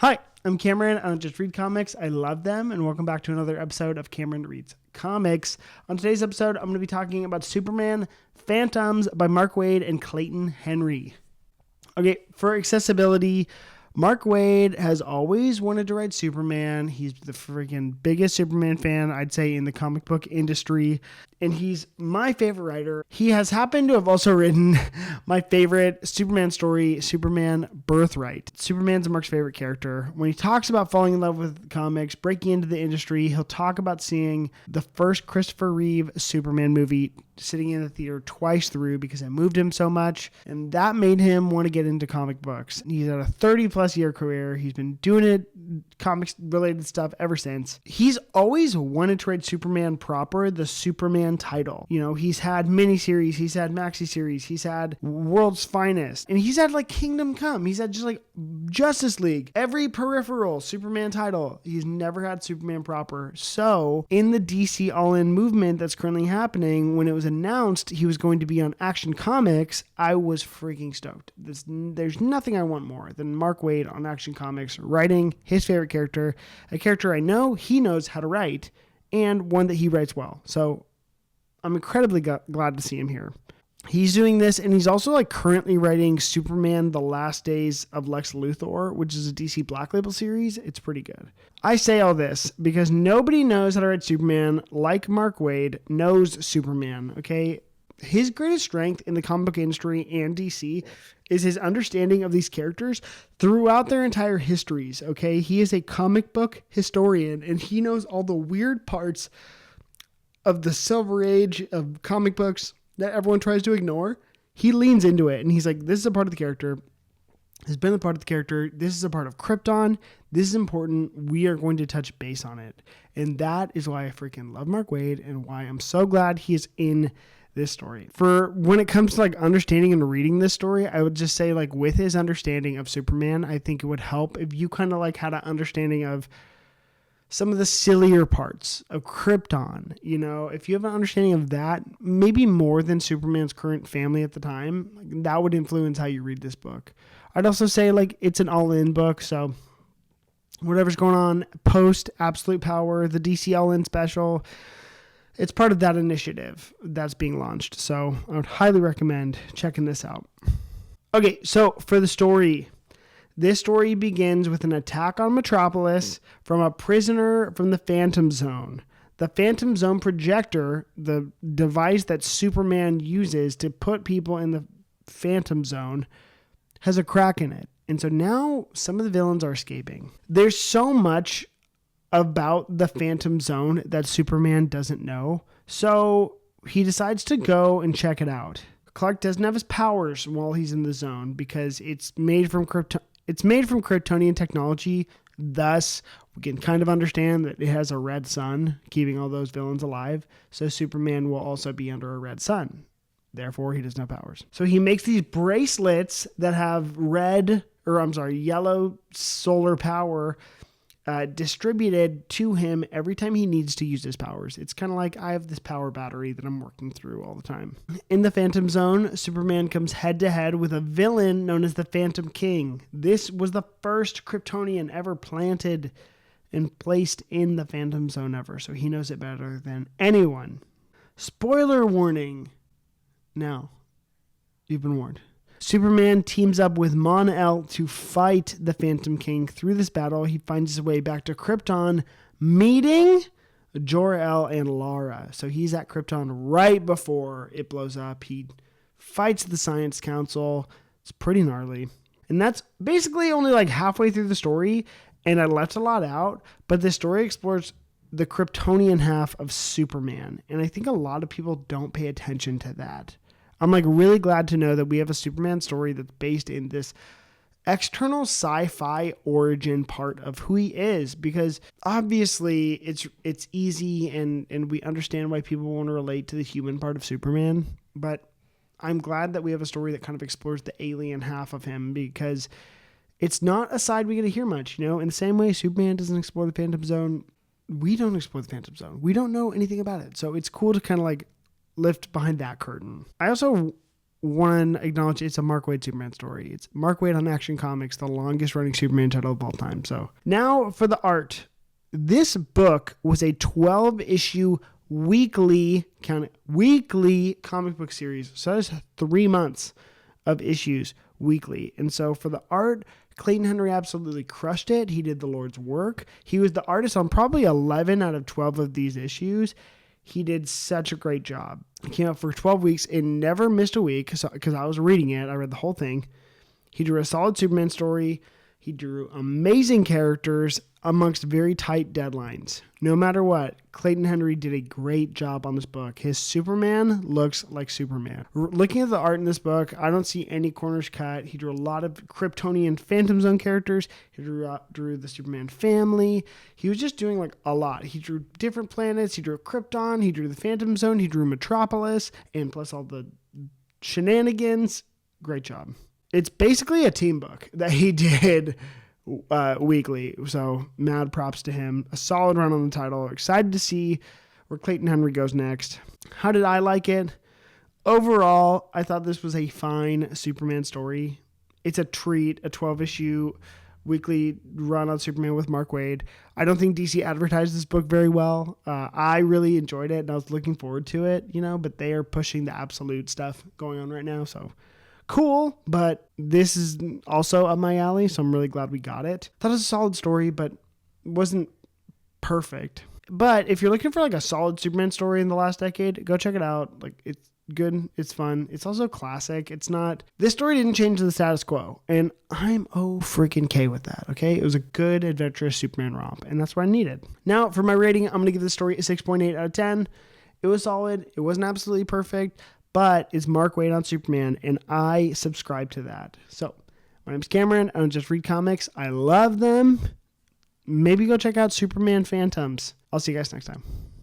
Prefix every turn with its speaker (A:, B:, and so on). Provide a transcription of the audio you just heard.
A: Hi, I'm Cameron. I don't just read comics, I love them, and welcome back to another episode of Cameron Reads Comics. On today's episode, I'm going to be talking about Superman Phantoms by Mark Waid and Clayton Henry. Okay, for accessibility, Mark Waid has always wanted to write Superman. He's the freaking biggest Superman fan, I'd say, in the comic book industry. And he's my favorite writer. He has happened to have also written my favorite Superman story, Superman Birthright. Superman's Mark's favorite character. When he talks about falling in love with comics, breaking into the industry, he'll talk about seeing the first Christopher Reeve Superman movie sitting in the theater twice through because it moved him so much. And that made him want to get into comic books. He's had a 30-plus year career. He's been doing it, comics-related stuff ever since. He's always wanted to write Superman proper, the Superman title. You know, he's had miniseries, he's had maxi series, he's had World's Finest, and he's had like Kingdom Come. He's had just like Justice League, every peripheral Superman title. He's never had Superman proper. So in the DC All-In movement that's currently happening, when it was announced he was going to be on Action Comics, I was freaking stoked. There's nothing I want more than Mark Waid on Action Comics writing his favorite character, a character I know he knows how to write, and one that he writes well. So I'm incredibly glad to see him here. He's doing this, and he's also like currently writing Superman The Last Days of Lex Luthor, which is a DC Black Label series. It's pretty good. I say all this because nobody knows how to write Superman like Mark Waid knows Superman, okay? His greatest strength in the comic book industry and DC is his understanding of these characters throughout their entire histories, okay? He is a comic book historian, and he knows all the weird parts of the Silver Age of comic books that everyone tries to ignore. He leans into it, and he's like, this is a part of the character. Has been a part of the character. This is a part of Krypton. This is important. We are going to touch base on it. And that is why I freaking love Mark Waid and why I'm so glad he is in this story. For when it comes to like understanding and reading this story, I would just say like with his understanding of Superman, I think it would help if you kind of like had an understanding of some of the sillier parts of Krypton. You know, if you have an understanding of that, maybe more than Superman's current family at the time, that would influence how you read this book. I'd also say like it's an all-in book, so whatever's going on post Absolute Power, the DC All-In special, it's part of that initiative that's being launched. So I would highly recommend checking this out. Okay, so for the story, this story begins with an attack on Metropolis from a prisoner from the Phantom Zone. The Phantom Zone projector, the device that Superman uses to put people in the Phantom Zone, has a crack in it. And so now some of the villains are escaping. There's so much about the Phantom Zone that Superman doesn't know. So he decides to go and check it out. Clark doesn't have his powers while he's in the zone because it's made from Kryptonian technology. Thus, we can kind of understand that it has a red sun keeping all those villains alive. So Superman will also be under a red sun. Therefore, he doesn't have powers. So he makes these bracelets that have yellow solar power distributed to him every time he needs to use his powers. It's kind of like I have this power battery that I'm working through all the time. In the Phantom Zone, Superman comes head to head with a villain known as the Phantom King. This was the first Kryptonian ever planted and placed in the Phantom Zone ever, so he knows it better than anyone. Spoiler warning. Now, you've been warned. Superman teams up with Mon-El to fight the Phantom King. Through this battle, he finds his way back to Krypton, meeting Jor-El and Lara. So he's at Krypton right before it blows up. He fights the Science Council. It's pretty gnarly. And that's basically only like halfway through the story, and I left a lot out, but this story explores the Kryptonian half of Superman. And I think a lot of people don't pay attention to that. I'm like really glad to know that we have a Superman story that's based in this external sci-fi origin part of who he is, because obviously it's easy and we understand why people want to relate to the human part of Superman, but I'm glad that we have a story that kind of explores the alien half of him, because it's not a side we get to hear much, you know. In the same way Superman doesn't explore the Phantom Zone, we don't explore the Phantom Zone. We don't know anything about it. So it's cool to kind of like lift behind that curtain. I also one, acknowledge it's a Mark Waid Superman story. It's Mark Waid on Action Comics, the longest running Superman title of all time. So now for the art. This book was a 12-issue weekly comic book series. So that's 3 months of issues weekly. And so for the art, Clayton Henry absolutely crushed it. He did the Lord's work. He was the artist on probably 11 out of 12 of these issues. He did such a great job. He came out for 12 weeks and never missed a week because I was reading it. I read the whole thing. He drew a solid Superman story. He drew amazing characters amongst very tight deadlines. No matter what, Clayton Henry did a great job on this book. His Superman looks like Superman. Looking at the art in this book, I don't see any corners cut. He drew a lot of Kryptonian Phantom Zone characters. He drew the Superman family. He was just doing like a lot. He drew different planets. He drew Krypton. He drew the Phantom Zone. He drew Metropolis. And plus all the shenanigans. Great job. It's basically a team book that he did weekly. So mad props to him. A solid run on the title. Excited to see where Clayton Henry goes next. How did I like it? Overall, I thought this was a fine Superman story. It's a treat, a 12-issue weekly run on Superman with Mark Waid. I don't think DC advertised this book very well. I really enjoyed it and I was looking forward to it, but they are pushing the absolute stuff going on right now. So cool, but this is also up my alley, so I'm really glad we got it. Thought it was a solid story, but wasn't perfect. But if you're looking for like a solid Superman story in the last decade, go check it out. Like, it's good, it's fun, it's also classic. This story didn't change the status quo, and I'm freaking K with that, okay? It was a good, adventurous Superman romp, and that's what I needed. Now, for my rating, I'm going to give this story a 6.8 out of 10. It was solid, it wasn't absolutely perfect, but it's Mark Waid on Superman, and I subscribe to that. So, my name's Cameron. I don't just read comics. I love them. Maybe go check out Superman Phantoms. I'll see you guys next time.